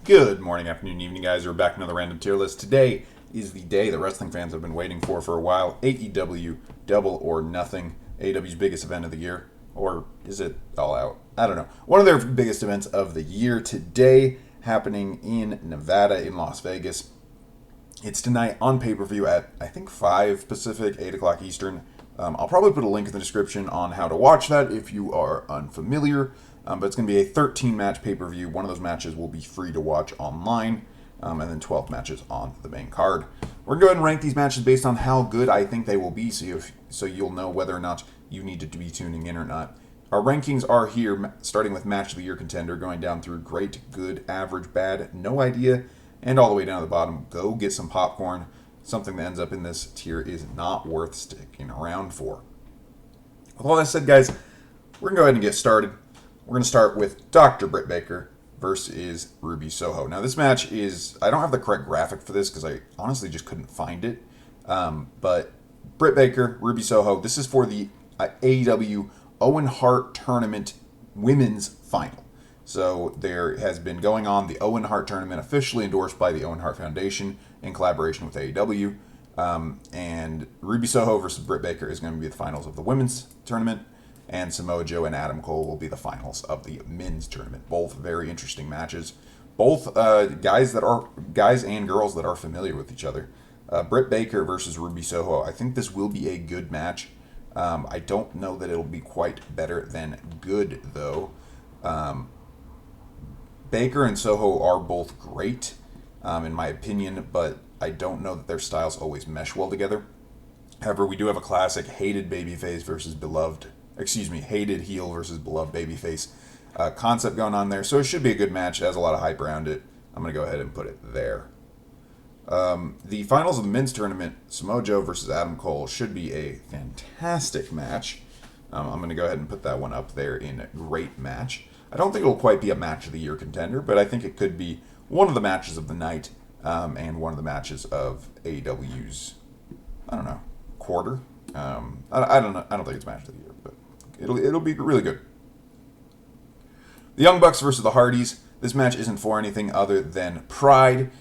Good morning, afternoon, evening, guys. We're back with another random tier list. Today is the day that wrestling fans have been waiting for a while. AEW Double or Nothing, AEW's biggest event of the year. Or is it All Out? I don't know. One of their biggest events of the year today, happening in Nevada, in Las Vegas. It's tonight on pay-per-view at, I think, 5 Pacific, 8 o'clock Eastern. I'll probably put a link in the description on how to watch that if you are unfamiliar. But it's going to be a 13-match pay-per-view. One of those matches will be free to watch online, and then 12 matches on the main card. We're going to go ahead and rank these matches based on how good I think they will be, so you'll know whether or not you need to be tuning in or not. Our rankings are here, starting with Match of the Year contender, going down through great, good, average, bad, no idea, and all the way down to the bottom. Go get some popcorn. Something that ends up in this tier is not worth sticking around for. With all that said, guys, we're going to go ahead and get started. We're going to start with Dr. Brit Baker versus Ruby Soho. Now, this match is... I don't have the correct graphic for this because I honestly just couldn't find it. But Brit Baker, Ruby Soho, this is for the AEW Owen Hart Tournament Women's Final. So there has been going on the Owen Hart Tournament, officially endorsed by the Owen Hart Foundation in collaboration with AEW. And Ruby Soho versus Brit Baker is going to be the finals of the women's tournament. And Samojo and Adam Cole will be the finals of the men's tournament. Both very interesting matches. Both guys and girls that are familiar with each other. Brit Baker versus Ruby Soho. I think this will be a good match. I don't know that it'll be quite better than good, though. Baker and Soho are both great, in my opinion, but I don't know that their styles always mesh well together. However, we do have a classic hated babyface versus beloved... hated heel versus beloved babyface concept going on there. So it should be a good match. It has a lot of hype around it. I'm going to go ahead and put it there. The finals of the men's tournament, Samojo versus Adam Cole, should be a fantastic match. I'm going to go ahead and put that one up there in a great match. I don't think it will quite be a match of the year contender, but I think it could be one of the matches of the night and one of the matches of AEW's, quarter. I don't know. I don't think it's match of the year, but it'll be really good. The Young Bucks versus the Hardys. This match isn't for anything other than pride.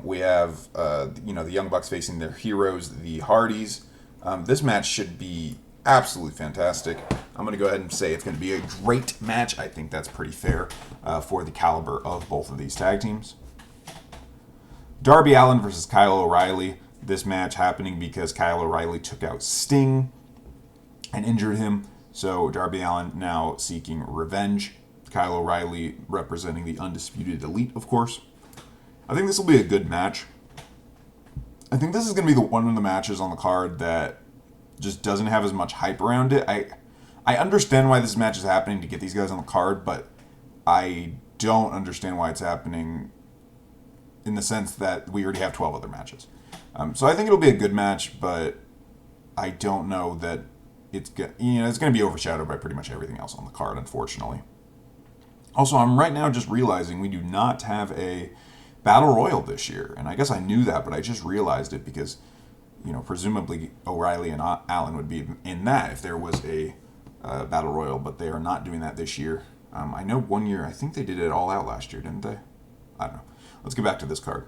We have the Young Bucks facing their heroes, the Hardys. This match should be absolutely fantastic. I'm going to go ahead and say it's going to be a great match. I think that's pretty fair for the caliber of both of these tag teams. Darby Allin versus Kyle O'Reilly. This match happening because Kyle O'Reilly took out Sting and injured him. So Darby Allin now seeking revenge. Kyle O'Reilly representing the Undisputed Elite, of course. I think this will be a good match. I think this is going to be one of the matches on the card that just doesn't have as much hype around it. I understand why this match is happening to get these guys on the card, but I don't understand why it's happening in the sense that we already have 12 other matches. So I think it'll be a good match, but I don't know that it's going to be overshadowed by pretty much everything else on the card, unfortunately. Also, I'm right now just realizing we do not have a Battle Royal this year, and I guess I knew that, but I just realized it because, presumably O'Reilly and Allen would be in that if there was a Battle Royal, but they are not doing that this year. I know one year, I think they did it all out last year, didn't they? I don't know. Let's get back to this card.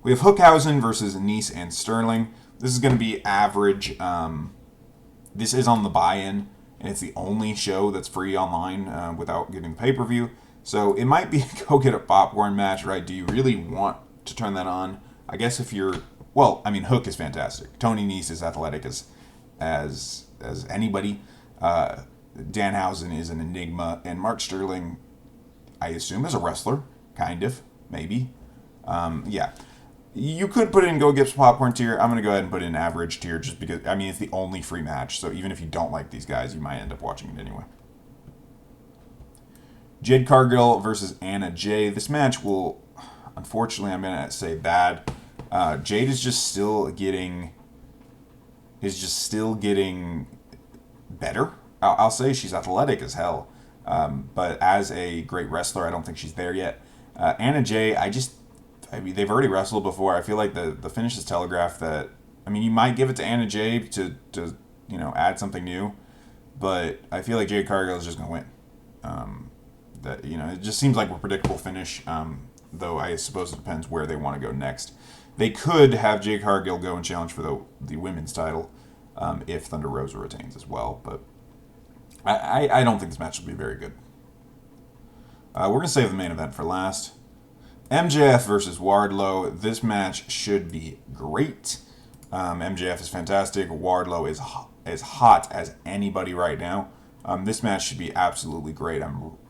We have Hookhausen versus Nice and Sterling. This is going to be average. This is on the buy-in, and it's the only show that's free online without getting the pay-per-view. So it might be go get a popcorn match, right? Do you really want to turn that on? I guess if you're... Well, Hook is fantastic. Tony Nese is athletic as anybody. Danhausen is an enigma. And Mark Sterling, I assume, is a wrestler. Kind of. Maybe. Yeah. You could put in go get some popcorn tier. I'm going to go ahead and put in average tier just because, it's the only free match. So even if you don't like these guys, you might end up watching it anyway. Jade Cargill versus Anna Jay. This match will, unfortunately, I'm going to say bad. Jade is just still getting better. I'll say she's athletic as hell. But as a great wrestler, I don't think she's there yet. Anna Jay, they've already wrestled before. I feel like the finish is telegraphed that, you might give it to Anna Jay to add something new, but I feel like Jade Cargill is just going to win. It just seems like a predictable finish. though I suppose it depends where they want to go next. They could have Jade Cargill go and challenge for the women's title if Thunder Rosa retains as well, but I don't think this match will be very good. We're going to save the main event for last. MJF versus Wardlow. This match should be great. MJF is fantastic. Wardlow is as hot as anybody right now. This match should be absolutely great.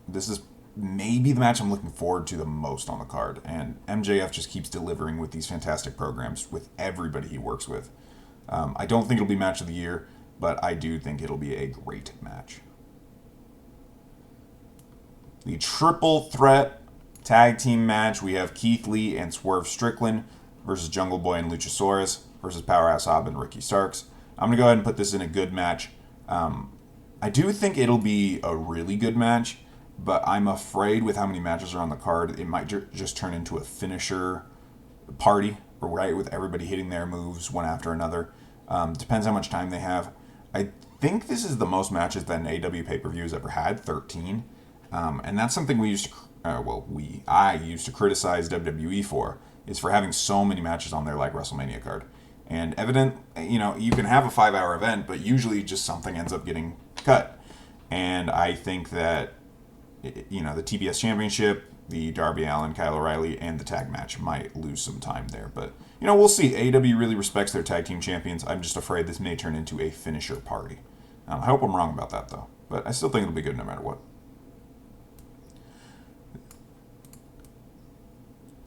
This is maybe the match I'm looking forward to the most on the card. And MJF just keeps delivering with these fantastic programs with everybody he works with. I don't think it'll be match of the year, but I do think it'll be a great match. The triple threat tag team match, we have Keith Lee and Swerve Strickland versus Jungle Boy and Luchasaurus versus Powerhouse Hobb and Ricky Starks. I'm going to go ahead and put this in a good match. I do think it'll be a really good match, but I'm afraid with how many matches are on the card, it might just turn into a finisher party, right, with everybody hitting their moves one after another. Depends how much time they have. I think this is the most matches that an AEW pay-per-view has ever had, 13. And that's something I used to criticize WWE for, is for having so many matches on their like WrestleMania card. And you can have a 5-hour event, but usually just something ends up getting cut. And I think that, the TBS Championship, the Darby Allin, Kyle O'Reilly, and the tag match might lose some time there. But, we'll see. AEW really respects their tag team champions. I'm just afraid this may turn into a finisher party. I hope I'm wrong about that, though. But I still think it'll be good no matter what.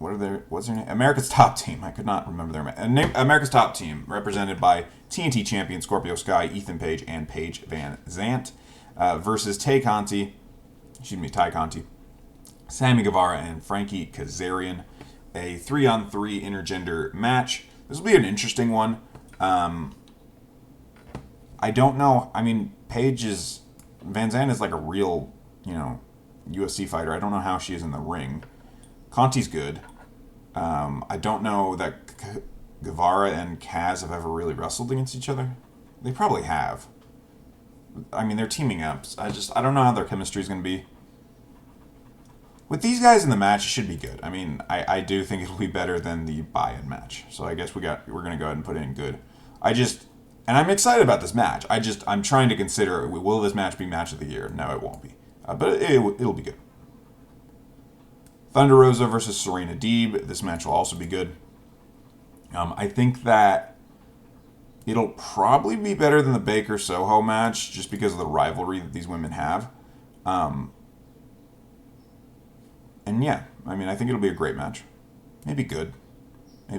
What's their name? America's Top Team. I could not remember their name. America's Top Team, represented by TNT champion Scorpio Sky, Ethan Page, and Paige Van Zant, versus Ty Conti, Sammy Guevara, and Frankie Kazarian. A 3-on-3 intergender match. This will be an interesting one. I don't know. I mean, Van Zant is like a real, UFC fighter. I don't know how she is in the ring. Conti's good. I don't know that Guevara and Kaz have ever really wrestled against each other. They probably have. I mean, they're teaming up. I don't know how their chemistry is going to be. With these guys in the match, it should be good. I mean, I do think it'll be better than the buy-in match. So I guess we're going to go ahead and put it in good. And I'm excited about this match. I'm trying to consider, will this match be match of the year? No, it won't be. But it'll be good. Thunder Rosa versus Serena Deeb. This match will also be good. I think that it'll probably be better than the Baker Soho match just because of the rivalry that these women have. And yeah, I mean, I think it'll be a great match. Maybe good. I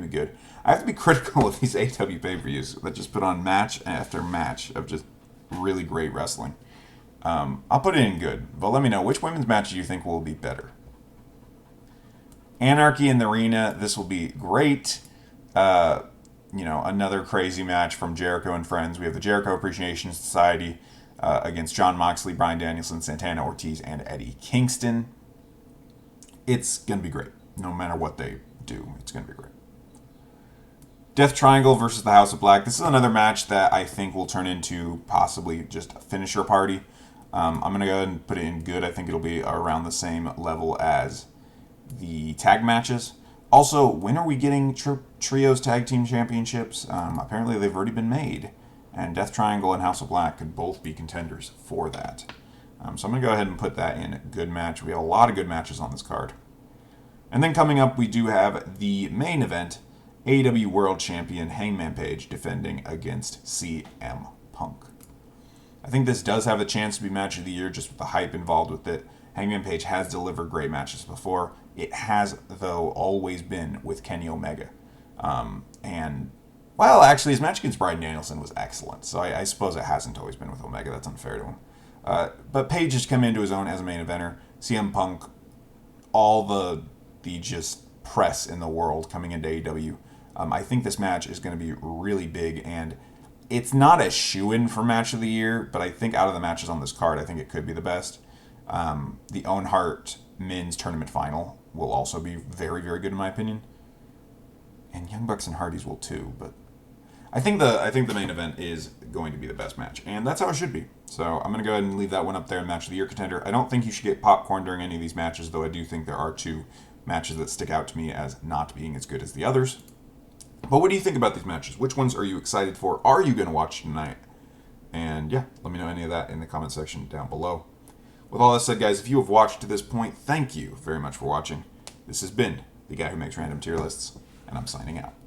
have to be critical of these AEW pay-per-views that just put on match after match of just really great wrestling. I'll put it in good, but let me know, which women's match do you think will be better? Anarchy in the Arena, this will be great. Another crazy match from Jericho and friends. We have the Jericho Appreciation Society against Jon Moxley, Bryan Danielson, Santana Ortiz, and Eddie Kingston. It's going to be great. No matter what they do, it's going to be great. Death Triangle versus the House of Black. This is another match that I think will turn into possibly just a finisher party. I'm going to go ahead and put it in good. I think it'll be around the same level as the tag matches. Also, when are we getting Trios Tag Team Championships? Apparently they've already been made. And Death Triangle and House of Black could both be contenders for that. So I'm going to go ahead and put that in good match. We have a lot of good matches on this card. And then coming up, we do have the main event. AEW World Champion Hangman Page defending against CM Punk. I think this does have a chance to be match of the year just with the hype involved with it. Hangman Page has delivered great matches before. It has, though, always been with Kenny Omega. Actually, his match against Bryan Danielson was excellent. So I suppose it hasn't always been with Omega. That's unfair to him. But Page has come into his own as a main eventer. CM Punk, all the just press in the world coming into AEW. I think this match is going to be really big, and it's not a shoo-in for match of the year, but I think out of the matches on this card, I think it could be the best. The Owen Hart men's tournament final will also be very, very good in my opinion. And Young Bucks and Hardys will too, but I think the main event is going to be the best match, and that's how it should be. So I'm going to go ahead and leave that one up there in match of the year contender. I don't think you should get popcorn during any of these matches, though I do think there are two matches that stick out to me as not being as good as the others. But what do you think about these matches? Which ones are you excited for? Are you going to watch tonight? And yeah, let me know any of that in the comment section down below. With all that said, guys, if you have watched to this point, thank you very much for watching. This has been the guy who makes random tier lists, and I'm signing out.